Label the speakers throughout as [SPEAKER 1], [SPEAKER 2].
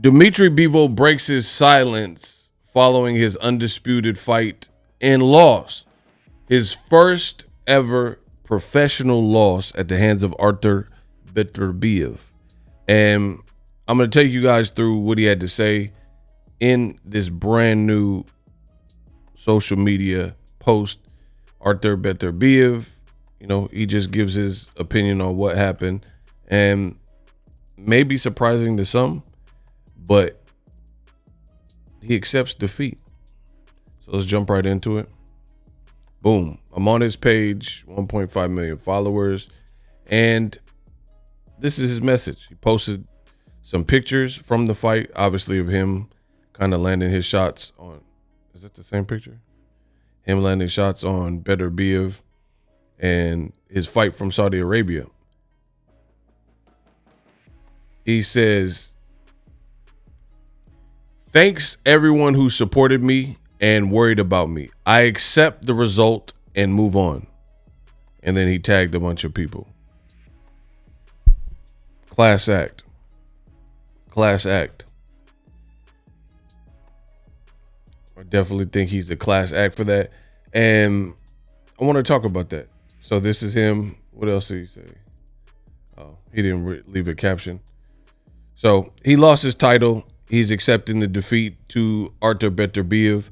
[SPEAKER 1] Dmitry Bivol breaks his silence following his undisputed fight and loss. His first ever professional loss at the hands of Artur Beterbiev. And I'm going to take you guys through what he had to say in this brand new social media post. Artur Beterbiev, he just gives his opinion on what happened, and maybe surprising to some, but he accepts defeat. So let's jump right into it. Boom. I'm on his page, 1.5 million followers, and this is his message. He posted some pictures from the fight, obviously, of him kind of landing his shots on, is that the same picture? Him landing shots on Betterbiev and his fight from Saudi Arabia. He says, "Thanks everyone who supported me and worried about me. I accept the result and move on." And then he tagged a bunch of people. Class act. Class act. I definitely think he's a class act for that. And I want to talk about that. So this is him. What else did he say? Oh, he didn't leave a caption. So he lost his title. He's accepting the defeat to Artur Beterbiev.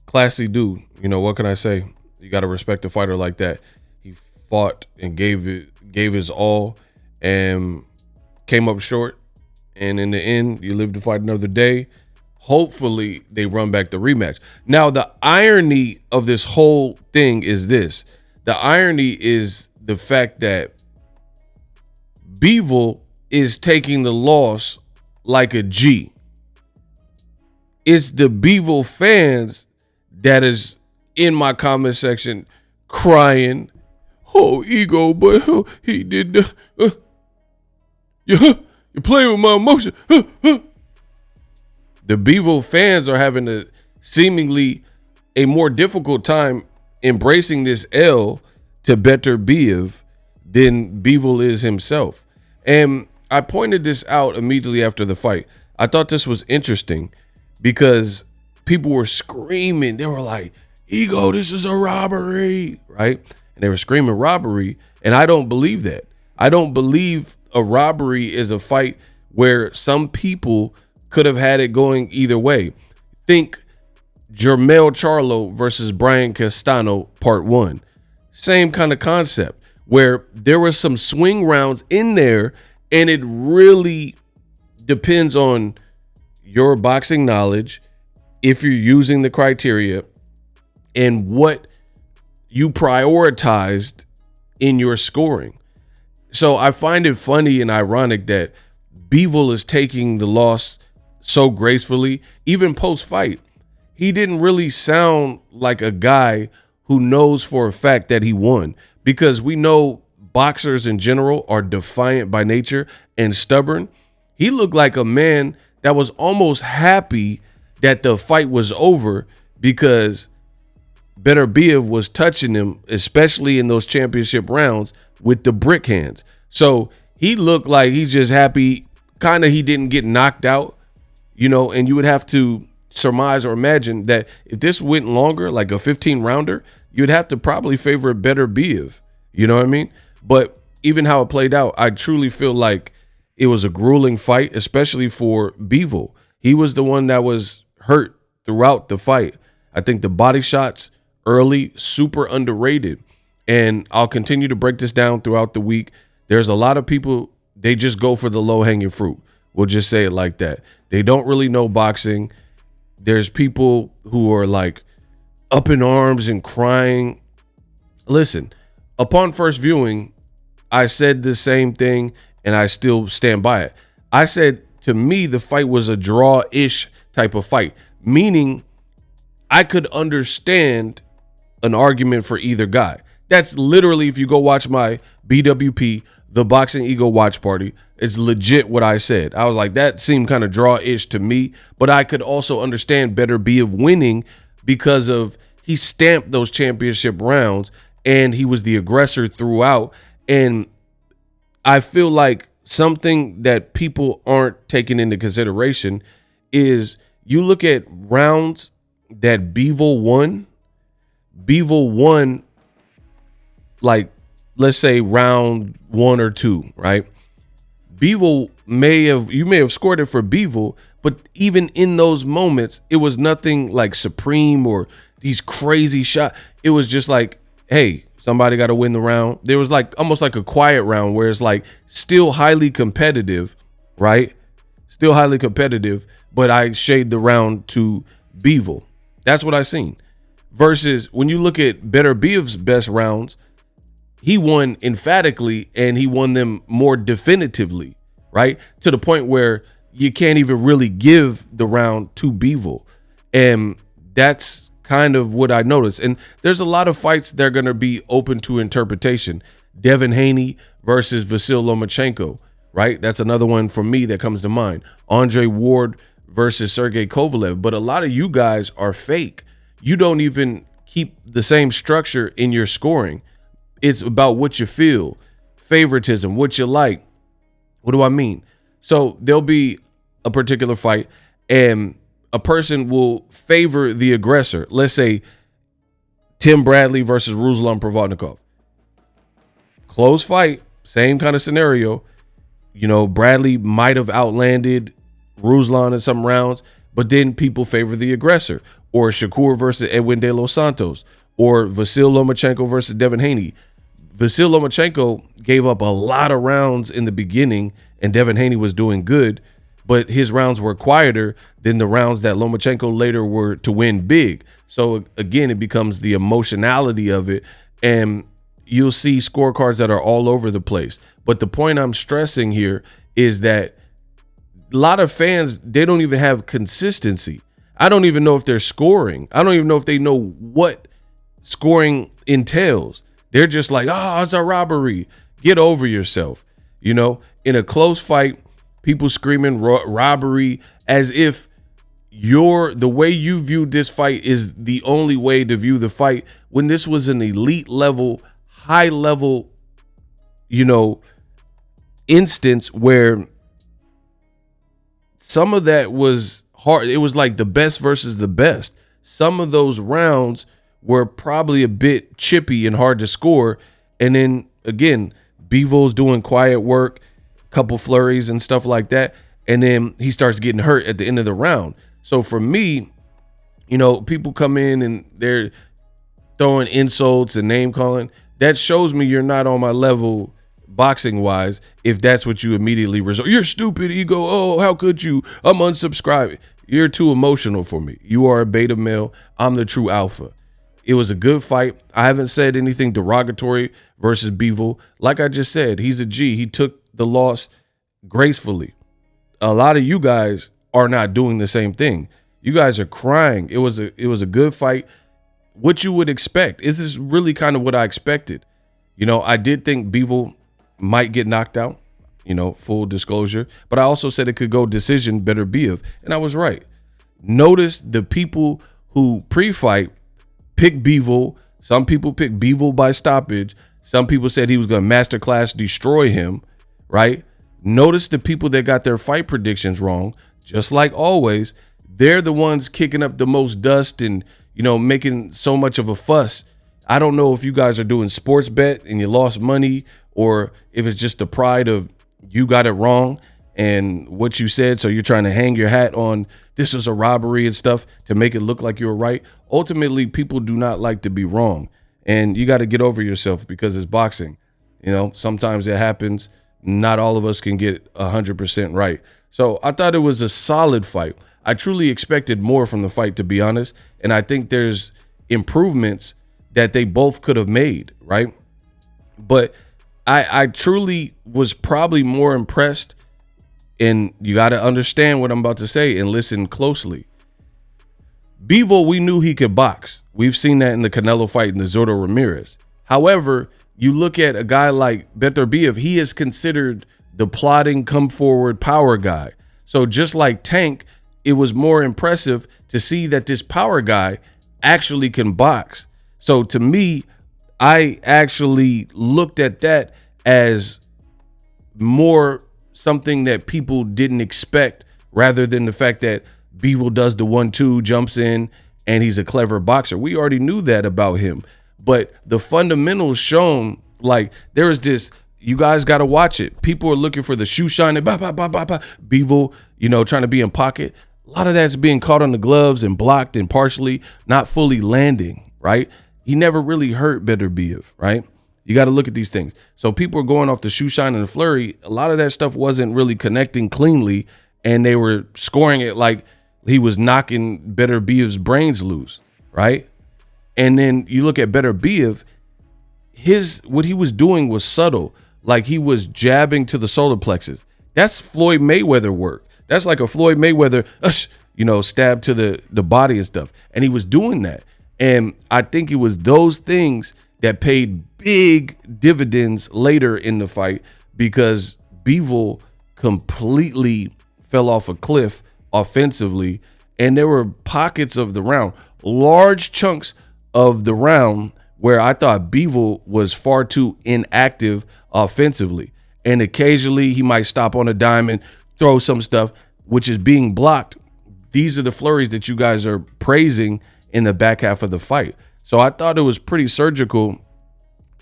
[SPEAKER 1] Classy dude. What can I say? You got to respect a fighter like that. He fought and gave his all and came up short. And in the end, you live to fight another day. Hopefully they run back the rematch. Now, the irony of this whole thing is this. The irony is the fact that Bivol is taking the loss like a G. It's the Bivol fans that is in my comment section crying, "Oh, ego, but he did you're playing with my emotion." The Bivol fans are having a seemingly a more difficult time embracing this L to Betterbiev than Bivol is himself. And I pointed this out immediately after the fight. I thought this was interesting because people were screaming. They were like, "Ego, this is a robbery," right? And they were screaming robbery. And I don't believe that. I don't believe a robbery is a fight where some people could have had it going either way. Think Jermell Charlo versus Brian Castano part 1. Same kind of concept where there were some swing rounds in there, and it really depends on your boxing knowledge, if you're using the criteria, and what you prioritized in your scoring. So I find it funny and ironic that Bivol is taking the loss so gracefully. Even post-fight, he didn't really sound like a guy who knows for a fact that he won, because we know boxers in general are defiant by nature and stubborn. He looked like a man that was almost happy that the fight was over because Betterbiev was touching him, especially in those championship rounds, with the brick hands. So he looked like he's just happy, kind of he didn't get knocked out. And you would have to surmise or imagine that if this went longer, like a 15 rounder, you'd have to probably favor Betterbiev. You know what I mean? But even how it played out, I truly feel like it was a grueling fight, especially for Bivol. He was the one that was hurt throughout the fight. I think the body shots early, super underrated. And I'll continue to break this down throughout the week. There's a lot of people, they just go for the low-hanging fruit. We'll just say it like that. They don't really know boxing. There's people who are like up in arms and crying. Listen, upon first viewing, I said the same thing and I still stand by it. I said, to me, the fight was a draw-ish type of fight, meaning I could understand an argument for either guy. That's literally, if you go watch my BWP, the Boxing Ego Watch Party, it's legit what I said. I was like, that seemed kind of draw-ish to me, but I could also understand Betterbiev winning because of he stamped those championship rounds and he was the aggressor throughout. And I feel like something that people aren't taking into consideration is you look at rounds that Bivol won. Bivol won, like, let's say round 1 or 2, right? Bivol you may have scored it for Bivol, but even in those moments, it was nothing like supreme or these crazy shots. It was just like, hey, somebody got to win the round. There was like almost like a quiet round where it's like still highly competitive, right? Still highly competitive, but I shade the round to Bivol. That's what I seen. Versus when you look at Betterbiev's best rounds, he won emphatically and he won them more definitively, right? To the point where you can't even really give the round to Bivol. And that's kind of what I noticed. And there's a lot of fights that are going to be open to interpretation. Devin Haney versus Vasyl Lomachenko, right? That's another one for me that comes to mind. Andre Ward versus Sergey Kovalev. But a lot of you guys are fake. You don't even keep the same structure in your scoring. It's about what you feel, favoritism, what you like. What do I mean? So there'll be a particular fight and a person will favor the aggressor. Let's say Tim Bradley versus Ruslan Provodnikov. Close fight, same kind of scenario. You know, Bradley might have outlanded Ruslan in some rounds, but then people favor the aggressor. Or Shakur versus Edwin De Los Santos. Or Vasyl Lomachenko versus Devin Haney. Vasyl Lomachenko gave up a lot of rounds in the beginning, and Devin Haney was doing good, but his rounds were quieter than the rounds that Lomachenko later were to win big. So again, it becomes the emotionality of it, and you'll see scorecards that are all over the place. But the point I'm stressing here is that a lot of fans, they don't even have consistency. I don't even know if they're scoring. I don't even know if they know what scoring entails. They're just like, oh, it's a robbery. Get over yourself. You know, in a close fight, people screaming robbery as if the way you viewed this fight is the only way to view the fight, when this was an elite level, high level, you know, instance where some of that was hard. It was like the best versus the best. Some of those rounds were probably a bit chippy and hard to score. And then again, Bivol's doing quiet work, couple flurries and stuff like that. And then he starts getting hurt at the end of the round. So for me, you know, people come in and they're throwing insults and name calling. That shows me you're not on my level boxing wise. If that's what you immediately resort, you're stupid ego. Oh, how could you? I'm unsubscribing. You're too emotional for me. You are a beta male. I'm the true alpha. It was a good fight. I haven't said anything derogatory versus Bivol. Like I just said, he's a G. He took the loss gracefully. A lot of you guys are not doing the same thing. You guys are crying. It was a good fight. What you would expect. This is really kind of what I expected. You know, I did think Bivol might get knocked out, you know, full disclosure. But I also said it could go decision Beterbiev, and I was right. Notice the people who pre-fight pick Bivol. Some people pick Bivol by stoppage. Some people said he was going to masterclass destroy him, right? Notice the people that got their fight predictions wrong. Just like always, they're the ones kicking up the most dust and, you know, making so much of a fuss. I don't know if you guys are doing sports bet and you lost money, or if it's just the pride of you got it wrong and what you said, so you're trying to hang your hat on this is a robbery and stuff to make it look like you were right. Ultimately, people do not like to be wrong, and you got to get over yourself because it's boxing. You know, sometimes it happens. Not all of us can get 100% right. So I thought it was a solid fight. I truly expected more from the fight, to be honest, and I think there's improvements that they both could have made, right? But I truly was probably more impressed, and you got to understand what I'm about to say and listen closely. Bivol, we knew he could box. We've seen that in the Canelo fight and the Zurdo Ramirez. However, you look at a guy like Betterbiev, he is considered the plodding, come forward power guy. So just like Tank, it was more impressive to see that this power guy actually can box. So to me, I actually looked at that as more something that people didn't expect, rather than the fact that Bivol does the 1-2, jumps in, and he's a clever boxer. We already knew that about him. But the fundamentals shown, like, there is this, you guys got to watch it. People are looking for the shoe shining, Bivol, you know, trying to be in pocket. A lot of that's being caught on the gloves and blocked and partially not fully landing, right? He never really hurt Beterbiev, right? You got to look at these things. So people are going off the shoe shine and the flurry. A lot of that stuff wasn't really connecting cleanly, and they were scoring it like he was knocking Beterbiev's brains loose, right? And then you look at Beterbiev, what he was doing was subtle. Like, he was jabbing to the solar plexus. That's Floyd Mayweather work. That's like a Floyd Mayweather, you know, stab to the body and stuff. And he was doing that. And I think it was those things that paid big dividends later in the fight, because Bivol completely fell off a cliff offensively. And there were pockets of the round, large chunks of the round, where I thought Bivol was far too inactive offensively. And occasionally he might stop on a dime and throw some stuff, which is being blocked. These are the flurries that you guys are praising in the back half of the fight. So I thought it was pretty surgical,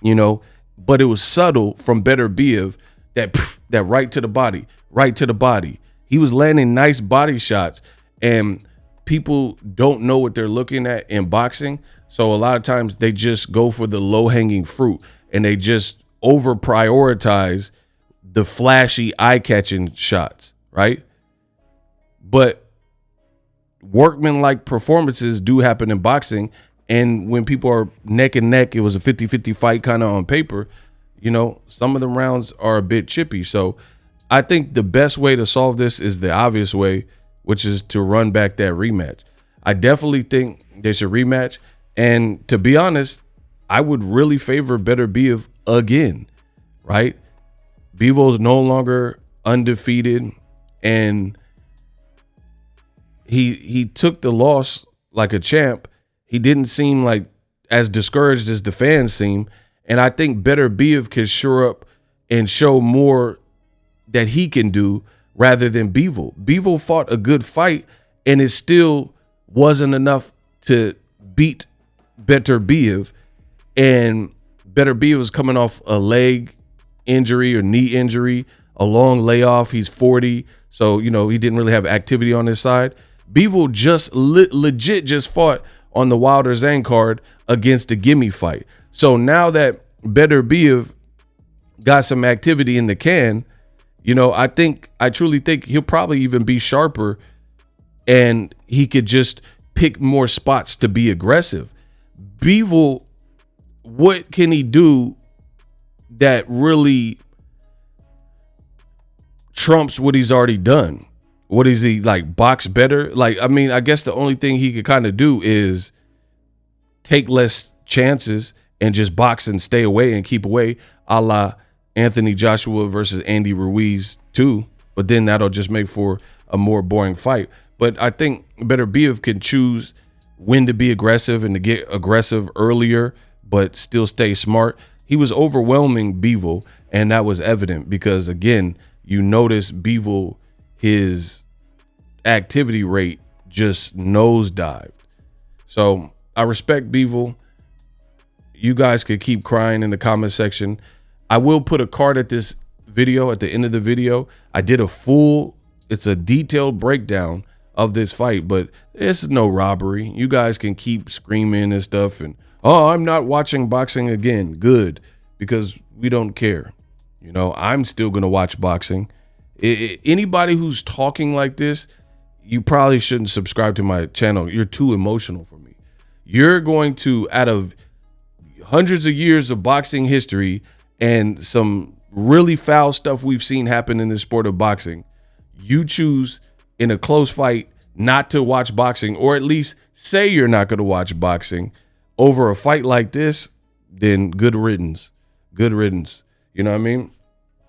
[SPEAKER 1] you know, but it was subtle from Beterbiev, that right to the body, right to the body. He was landing nice body shots, and people don't know what they're looking at in boxing. So a lot of times they just go for the low-hanging fruit, and they just over-prioritize the flashy, eye-catching shots, right? But workman-like performances do happen in boxing, and when people are neck and neck, it was a 50-50 fight kind of on paper, you know, some of the rounds are a bit chippy. So I think the best way to solve this is the obvious way, which is to run back that rematch. I definitely think they should rematch. And to be honest, I would really favor Beterbiev again, right? Bivol's no longer undefeated, and he took the loss like a champ. He didn't seem like as discouraged as the fans seem. And I think Beterbiev can shore up and show more that he can do rather than Bivol. Bivol fought a good fight, and it still wasn't enough to beat Beterbiev. And Beterbiev was coming off a leg injury or knee injury, a long layoff. He's 40, so, you know, he didn't really have activity on his side. Bivol just legit just fought on the Wilder Zhang card against a gimme fight. So now that Beterbiev got some activity in the can, you know, I truly think he'll probably even be sharper, and he could just pick more spots to be aggressive. Bivol, what can he do that really trumps what he's already done? What is he, like, box better? Like, I mean, I guess the only thing he could kind of do is take less chances and just box and stay away and keep away, a la Anthony Joshua versus Andy Ruiz too. But then that'll just make for a more boring fight. But I think Beterbiev can choose when to be aggressive and to get aggressive earlier, but still stay smart. He was overwhelming Bivol, and that was evident because, again, you notice Bivol, his activity rate just nosedived. So I respect Bivol. You guys could keep crying in the comment section. I will put a card at this video, at the end of the video. I did it's a detailed breakdown of this fight, but it's no robbery. You guys can keep screaming and stuff and, oh, I'm not watching boxing again. Good, because we don't care. You know, I'm still going to watch boxing. Anybody who's talking like this, you probably shouldn't subscribe to my channel. You're too emotional for me. You're going to, out of hundreds of years of boxing history and some really foul stuff we've seen happen in the sport of boxing, you choose in a close fight not to watch boxing, or at least say you're not going to watch boxing over a fight like this, then good riddance. Good riddance. You know what I mean?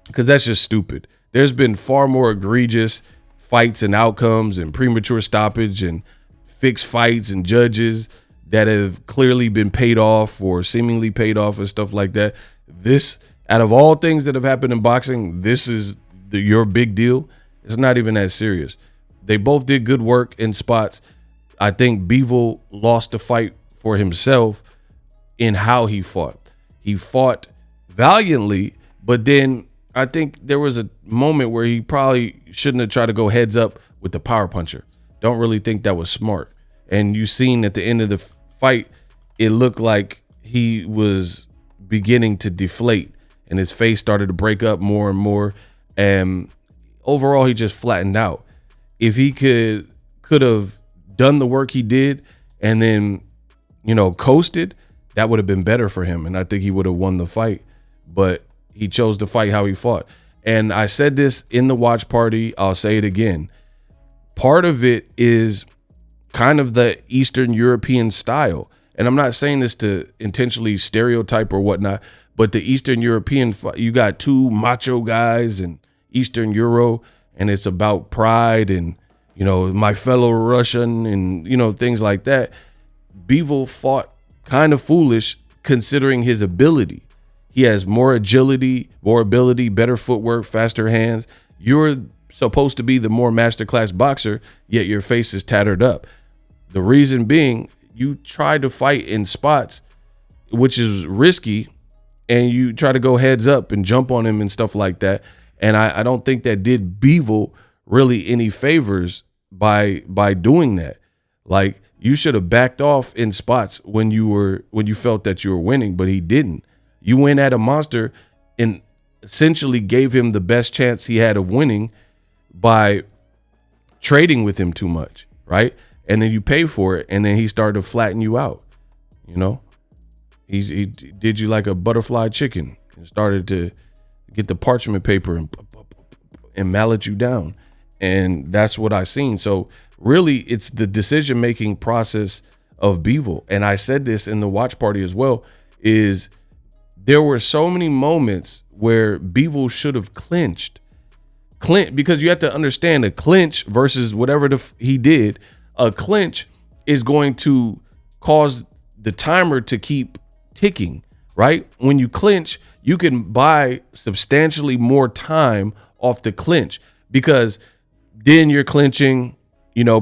[SPEAKER 1] Because that's just stupid. There's been far more egregious fights and outcomes and premature stoppage and fixed fights and judges that have clearly been paid off or seemingly paid off and stuff like that. This, out of all things that have happened in boxing, this is your big deal, it's not even that serious. They both did good work in spots. I think Bivol lost the fight for himself in how he fought. He fought valiantly, but then I think there was a moment where he probably shouldn't have tried to go heads up with the power puncher. Don't really think that was smart. And you seen at the end of the fight, it looked like he was beginning to deflate and his face started to break up more and more. And overall, he just flattened out. If he could have done the work he did and then, coasted, that would have been better for him. And I think he would have won the fight. But he chose to fight how he fought. And I said this in the watch party. I'll say it again. Part of it is kind of the Eastern European style. And I'm not saying this to intentionally stereotype or whatnot, but the Eastern European, you got two macho guys in Eastern Euro, and it's about pride and, my fellow Russian and, things like that. Bivol fought kind of foolish considering his ability. He has more agility, more ability, better footwork, faster hands. You're supposed to be the more masterclass boxer, yet your face is tattered up. The reason being, you try to fight in spots, which is risky, and you try to go heads up and jump on him and stuff like that. And I don't think that did Bivol really any favors by doing that. Like, you should have backed off in spots when you felt that you were winning, but he didn't. You went at a monster and essentially gave him the best chance he had of winning by trading with him too much, right? And then you pay for it, and then he started to flatten you out. He did you like a butterfly chicken and started to get the parchment paper and mallet you down. And that's what I seen. So really, it's the decision-making process of Bivol. And I said this in the watch party as well, is there were so many moments where Bivol should have clinched. Because you have to understand, a clinch versus whatever he did, a clinch is going to cause the timer to keep ticking, right? When you clinch, you can buy substantially more time off the clinch, because then you're clinching,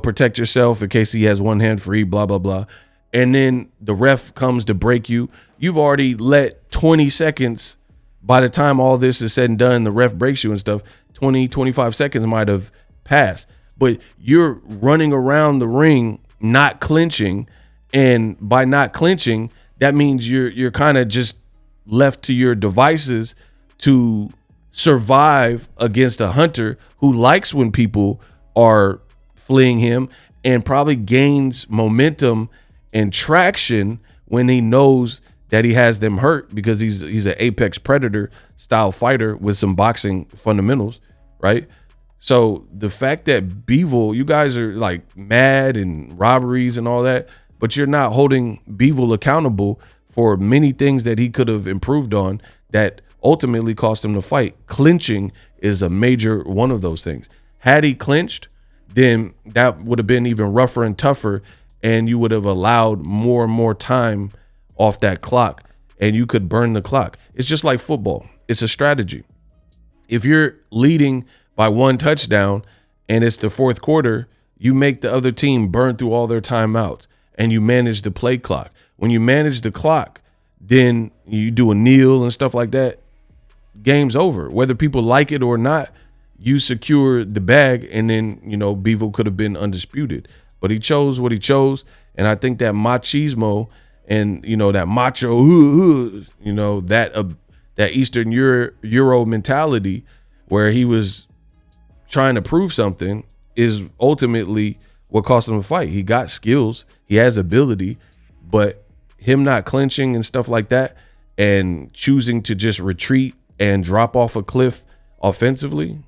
[SPEAKER 1] protect yourself in case he has one hand free, blah, blah, blah. And then the ref comes to break you. You've already let 20 seconds, by the time all this is said and done, the ref breaks you and stuff, 20, 25 seconds might have passed. But you're running around the ring, not clinching. And by not clinching, that means you're kind of just left to your devices to survive against a hunter who likes when people are fleeing him, and probably gains momentum and traction when he knows that he has them hurt, because he's an apex predator style fighter with some boxing fundamentals, right? So the fact that Bivol, you guys are like mad and robberies and all that, but you're not holding Bivol accountable for many things that he could have improved on that ultimately cost him the fight. Clinching is a major one of those things. Had he clinched, then that would have been even rougher and tougher, and you would have allowed more and more time off that clock, and you could burn the clock. It's just like football. It's a strategy. If you're leading by one touchdown and it's the fourth quarter, you make the other team burn through all their timeouts, and you manage the play clock. When you manage the clock, then you do a kneel and stuff like that, game's over. Whether people like it or not, you secure the bag, and then, Bivol could have been undisputed. But he chose what he chose, and I think that machismo and, that macho, that Eastern Euro mentality where he was trying to prove something is ultimately what cost him a fight. He got skills, he has ability, but him not clinching and stuff like that and choosing to just retreat and drop off a cliff offensively,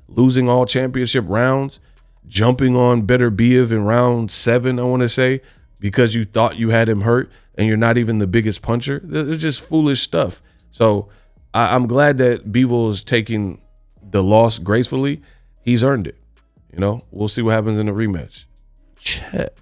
[SPEAKER 1] losing all championship rounds, jumping on Betterbiev in round 7, I want to say, because you thought you had him hurt and you're not even the biggest puncher. It's just foolish stuff. So I'm glad that Bivol is taking the loss gracefully. He's earned it. We'll see what happens in the rematch. Check.